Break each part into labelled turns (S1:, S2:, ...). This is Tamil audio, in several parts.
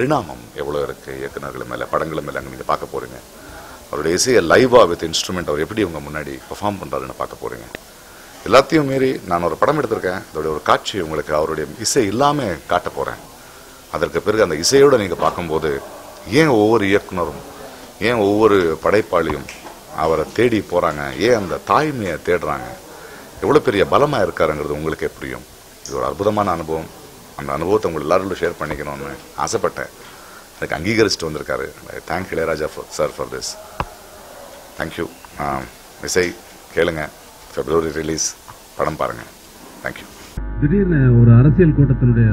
S1: பரிணாமம் எவ்வளோ இருக்குது இயக்குநர்கள் மேலே, படங்கள் மேலே அங்கே நீங்கள் பார்க்க போகிறீங்க. அவருடைய இசையை லைவாக வித் இன்ஸ்ட்ருமெண்ட் அவர் எப்படி உங்கள் முன்னாடி பெர்ஃபார்ம் பண்ணுறாருன்னு பார்க்க போகிறீங்க. எல்லாத்தையும் மீறி நான் ஒரு படம் எடுத்திருக்கேன், அதோடைய ஒரு காட்சி உங்களுக்கு அவருடைய இசை இல்லாமல் காட்ட போகிறேன். அதற்கு பிறகு அந்த இசையோடு நீங்கள் பார்க்கும்போது ஏன் ஒவ்வொரு இயக்குனரும், ஏன் ஒவ்வொரு படைப்பாளியும் அவரை தேடி போகிறாங்க, ஏன் அந்த தாய்மையை தேடுறாங்க, எவ்வளோ பெரிய பலமாக இருக்காருங்கிறது உங்களுக்கே புரியும். இது ஒரு அற்புதமான அனுபவம். அந்த அனுபவத்தை உங்கள் எல்லாரோட ஷேர் பண்ணிக்கணும்னு ஆசைப்பட்டேன். எனக்கு அங்கீகரிச்சுட்டு வந்திருக்காரு. Thank Ilaiyaraaja sir for this. Thank you. இசை கேளுங்க, பிப்ரவரி ரிலீஸ், படம் பாருங்கள். தேங்க்யூ.
S2: திடீர்னு ஒரு அரசியல் கூட்டத்தினுடைய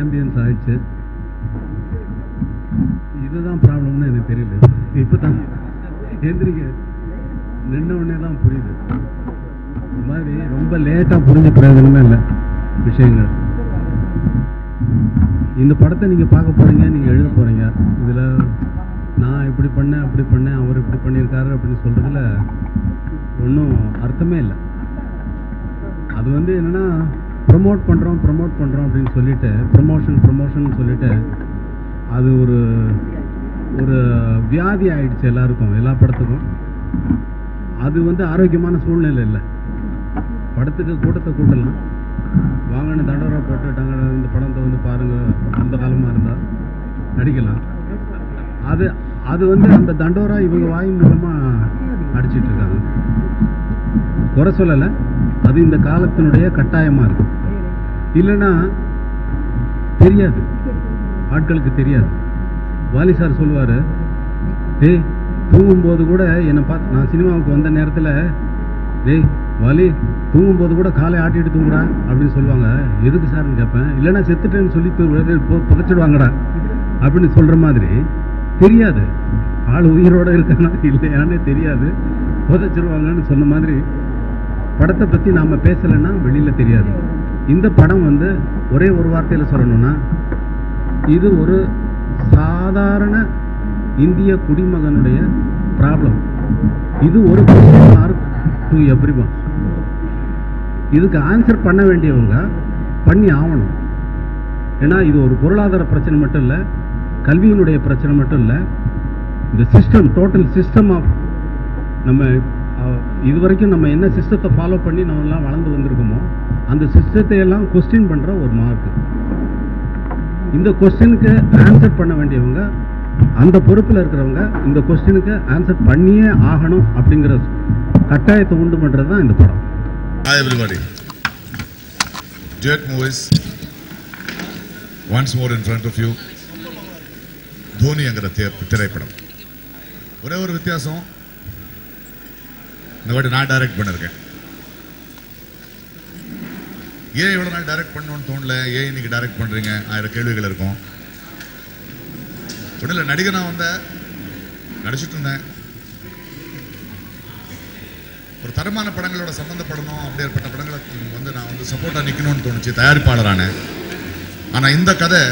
S2: ஆம்பியன்ஸ் ஆயிடுச்சு. இதுதான் ப்ராப்ளம்னு எனக்கு தெரியல. இப்போ தான் எந்திரிக்க நின்ன உடனே தான் புரியுது. இந்த மாதிரி ரொம்ப லேட்டாக புரிஞ்ச பிரயோஜனமே இல்லை விஷயங்கள். இந்த படத்தை நீங்கள் பார்க்க போகிறீங்க, நீங்கள் எழுத போகிறீங்க. இதில் நான் இப்படி பண்ணேன், அப்படி பண்ணேன், அவர் இப்படி பண்ணியிருக்காரு அப்படின்னு சொல்கிறதுல ஒன்றும் அர்த்தமே இல்லை. அது வந்து என்னென்னா ப்ரமோட் பண்ணுறோம் அப்படின்னு சொல்லிட்டு ப்ரமோஷன் சொல்லிட்டு அது ஒரு வியாதி ஆயிடுச்சு எல்லாருக்கும், எல்லா படத்துக்கும். அது வந்து ஆரோக்கியமான சூழ்நிலை இல்லை. படத்துக்கு கூட்டத்தை கூட்டலாம், வாங்கின தண்டோரா போட்டுட்டாங்க, இந்த படத்தை வந்து பாருங்கள், அந்த காலமாக இருந்தால் நடிக்கலாம். அது வந்து அந்த தண்டோரா இவங்க வாய் மூலமாக அடிச்சிட்டு இருக்காங்க. குறை சொல்லலை, அது இந்த காலத்தினுடைய கட்டாயமாக இருக்கு. இல்லைன்னா தெரியாது, ஆட்களுக்கு தெரியாது. வாலி சார் சொல்லுவார், டேய் தூங்கும்போது கூட என்னை பார்த்து, நான் சினிமாவுக்கு வந்த நேரத்தில், டேய் வாலி தூங்கும்போது கூட காலை ஆட்டிட்டு தூங்குடா அப்படின்னு சொல்லுவாங்க. எதுக்கு சார்னு கேட்பேன். இல்லைன்னா செத்துட்டேன்னு சொல்லி புதைச்சிடுவாங்கடா அப்படின்னு சொல்கிற மாதிரி. தெரியாது, ஆள் உயிரோடு இருக்கானா இல்லையானே தெரியாது, புதைச்சிடுவாங்கன்னு சொன்ன மாதிரி. படத்தை பற்றி நாம் பேசலைன்னா வெளியில் தெரியாது. இந்த படம் வந்து ஒரே ஒரு வார்த்தையில் சொல்லணும்னா, இது ஒரு சாதாரண இந்திய குடிமகனுடைய ப்ராப்ளம். இது ஒரு கொஸ்டின் மார்க் டு எவ்ரிவன். இதுக்கு ஆன்சர் பண்ண வேண்டியவங்க பண்ணி ஆகணும். ஏன்னா இது ஒரு பொருளாதார பிரச்சனை மட்டும் இல்லை, கல்வியினுடைய பிரச்சனை மட்டும் இல்லை. இந்த சிஸ்டம், டோட்டல் சிஸ்டம் ஆஃப் நம்ம இதுவரைக்கும் நம்ம என்ன சிஸ்டத்தை ஃபாலோ பண்ணி நம்ம எல்லாம் வளர்ந்து வந்திருக்கோமோ அந்த சிஸ்டத்தை எல்லாம் கொஸ்டின் பண்ணுற ஒரு மார்க்கு. இந்த கொஸ்டினுக்கு ஆன்சர் பண்ண வேண்டியவங்க, அந்த பொறுப்பில் இருக்கிறவங்க இந்த கொஸ்டினுக்கு ஆன்சர் பண்ணியே ஆகணும் அப்படிங்கிற கட்டாயத்தை உண்டு பண்ணுறது தான் இந்த படம்.
S3: Hi everybody. Duet Movies once more in front of you. Dhoni என்கிற திரைப்படம். ஒரே ஒரு வித்தியாசம், இந்த வாட்டி நான் டைரக்ட் பண்ணிருக்கேன். ஏன் இவ்வளவு நாள் டைரக்ட் பண்ணணும்னு தோணல, ஏன் இன்னைக்கு டைரக்ட் பண்றீங்க, 1000 கேள்விகள் இருக்கும். ஒன்றும் நடிகனா வந்த நடிச்சுட்டு இருந்தேன். ஒரு தரமான படங்களோட சம்பந்தப்படணும், அப்படியேற்பட்ட படங்களை வந்து நான் வந்து சப்போர்ட்டா நிக்கணும்னு தோணுச்சு, தயாரிப்பாளரான. ஆனா இந்த கதை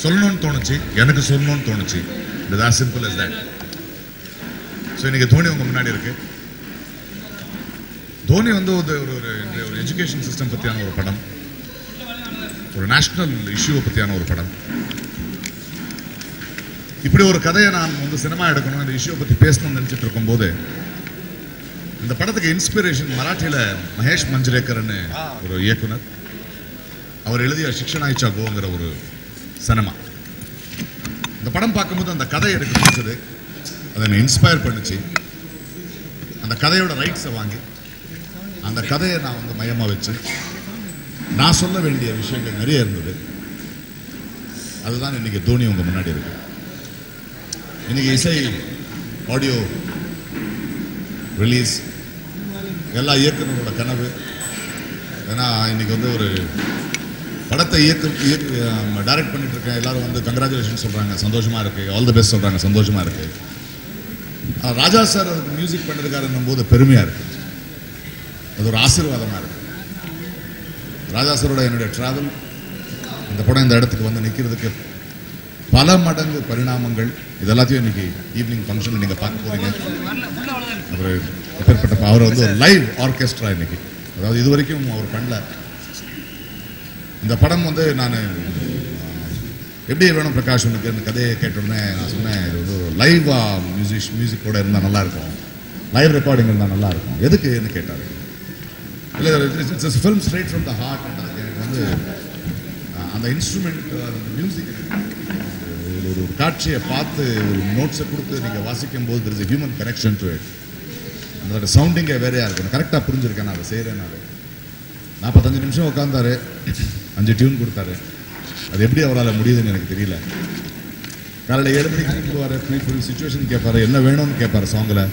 S3: சொல்லணும்னு தோணுச்சு, எனக்கு சொல்லணும்னு தோணுச்சு. It's as simple as that. So இன்னைக்கு தோனி உங்க முன்னாடி இருக்கு. தோனி வந்து ஒரு எஜுகேஷன் சிஸ்டம் பத்தியான ஒரு படம், ஒரு நேஷனல் இஷ்யூவை பத்தியான ஒரு படம். இப்படி ஒரு கதையை நான் வந்து சினிமா எடுக்கணும், இந்த இஷ்யூவை பத்தி பேசணும்னு நினைச்சிட்டு இருக்கும் போது, இந்த படத்துக்கு இன்ஸ்பிரேஷன் மராட்டியில மகேஷ் மஞ்சரேக்கர்னு ஒரு இயக்குனர், அவர் எழுதிய சிக்ஷனாய்ச்சா கோங்கிற ஒரு சினிமா. இந்த படம் பார்க்கும்போது அந்த கதை எனக்கு பிடிச்சது, அதை என்னை இன்ஸ்பயர் பண்ணிச்சு. அந்த கதையோட ரைட்ஸை வாங்கி அந்த கதையை நான் வந்து மையமாக வச்சு நான் சொல்ல வேண்டிய விஷயங்கள் நிறைய இருந்தது. அதுதான் இன்னைக்கு தோனி உங்க முன்னாடி இருக்கு. இன்னைக்கு இசை ஆடியோ ரிலீஸ் எல்லா இயக்குனரோட கனவு. ஏன்னா இன்னைக்கு வந்து ஒரு படத்தை டைரக்ட் பண்ணிட்டு இருக்கேன். எல்லாரும் வந்து கங்க்ராச்சுலேஷன் சொல்றாங்க, சந்தோஷமா இருக்கு, ஆல் தி பெஸ்ட் சொல்றாங்க, சந்தோஷமா இருக்கு. ராஜா சார் அதுக்கு மியூசிக் பண்ணிருக்காருன்னும் போது பெருமையா இருக்கு, அது ஒரு ஆசீர்வாதமா இருக்கு. ராஜா சாரோட என்னுடைய டிராவல், இந்த படம் இந்த இடத்துக்கு வந்து நிற்கிறதுக்கு பல மடங்கு பரிணாமங்கள், இது எல்லாத்தையும் இன்னைக்கு ஈவினிங் ஃபங்க்ஷனில் நீங்க பார்க்க போறீங்க. அவர் வந்து ஒரு லைவ் ஆர்கெஸ்ட்ரா இன்னைக்கு, அதாவது இது வரைக்கும் அவர் பண்ணல. இந்த படம் வந்து நான் எப்படி வேணும் பிரகாஷ் உனக்கு இந்த கதையை கேட்டோடனே நான் சொன்னேன் இது வந்து லைவா மியூசிக்கோட இருந்தால் நல்லா இருக்கும், லைவ் ரெக்கார்டிங் இருந்தால் நல்லா இருக்கும். எதுக்குன்னு கேட்டார். இல்லை it's film straight from the heart. எனக்கு வந்து அந்த இன்ஸ்ட்ருமெண்ட் அந்த மியூசிக் ஒரு காட்சியை பார்த்து ஒரு நோட்ஸை கொடுத்து நீங்கள் வாசிக்கும் போது there is a human connection to it. அதோட சவுண்டிங்கே வேறையாக இருக்கும். கரெக்டாக புரிஞ்சிருக்கேன் நான் அதை செய்கிறேன்னாரு. 45 நிமிஷம் உட்காந்தாரு, 5 டியூன் கொடுத்தாரு. அது எப்படி அவரால் முடியுதுன்னு எனக்கு தெரியல. காலையில் 7 மணிக்கு கூப்பிடுவார், ஃபுல் சுச்சுவேஷன் கேட்பாரு, என்ன வேணும்னு கேட்பாரு சாங்கில்.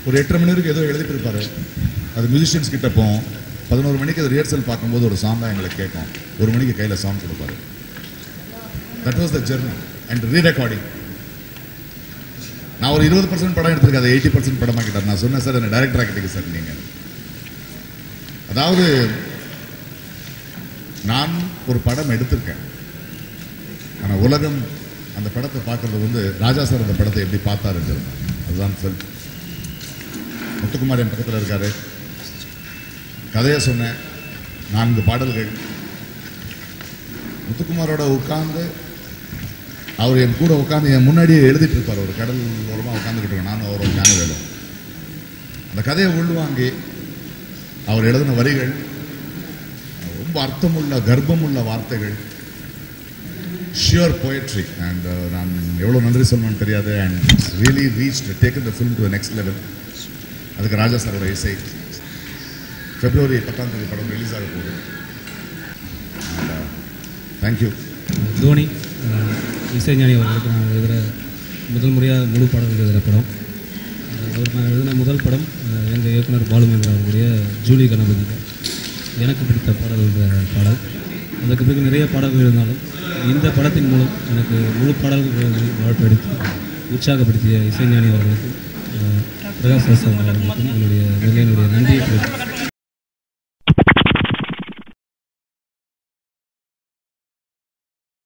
S3: ஒரு 8:30 மணி வரைக்கும் ஏதோ எழுதிட்டு இருப்பாரு. அது மியூசிஷியன்ஸ் கிட்ட போவோம். 11 மணிக்கு அது ரிஹர்சல் பார்க்கும்போது ஒரு சாங் தான் எங்களுக்கு கேட்கும். 1 மணிக்கு கையில் சாங் கொடுப்பாரு. That was the journey and re-recording. நான் ஒரு 20% படம் எடுத்திருக்கேன், அதை 80% படமாக்கிட்டார். நான் சொன்னேன் சார் என்ன டைரக்டர் ஆக்கிட்டீங்க சார் நீங்கள். அதாவது நான் ஒரு படம் எடுத்திருக்கேன், ஆனால் உலகம் அந்த படத்தை பார்க்கறது வந்து ராஜா சார் அந்த படத்தை எப்படி பார்த்தாருன்னு அதுதான் ஃபில்ம். முத்துக்குமார் என் பக்கத்தில் இருக்காரு. கதையை சொன்னேன், 4 பாடல்கள். முத்துக்குமாரோட உட்கார்ந்து அவர் என் கூட உட்காந்து என் முன்னாடியே எழுதிட்டு இருப்பார். ஒரு கடல் ஓரமாக உட்காந்துக்கிட்டு இருக்கேன் நானும் அவரோட கேனவேலும். அந்த கதையை உள்வாங்கி அவர் எழுதின வரிகள் ரொம்ப அர்த்தமுள்ள கர்ப்பமுள்ள வார்த்தைகள், ஷியர் போயட்ரி. அண்ட் நான் எவ்வளோ நன்றி சொல்லணும்னு தெரியாது. And really reached taken the film to next level. அதுக்கு ராஜா சாரோட இசை. February 10 படம் ரிலீஸ் ஆக போகுது. தேங்க்யூ.
S4: தோனி இசைஞானி அவர்களுக்கு நான் எழுதுகிற முதல் முறையாக முழு பாடல் எழுதுகிற படம். அவருக்கு நான் எழுதின முதல் படம் எங்கள் இயக்குனர் பாலுமேந்திரா அவர்களுடைய ஜூலி கணபதி. எனக்கு பிடித்த பாடல் பாடல். அதுக்கு பிறகு நிறைய பாடல்கள் இருந்தாலும் இந்த படத்தின் மூலம் எனக்கு முழு பாடல்கள் வாழ்க்கெடுத்து உற்சாகப்படுத்திய இசைஞானி அவர்களுக்கும் பிரகாஷ் ராஜ் அவர்களுக்கும் என்னுடைய நன்றியை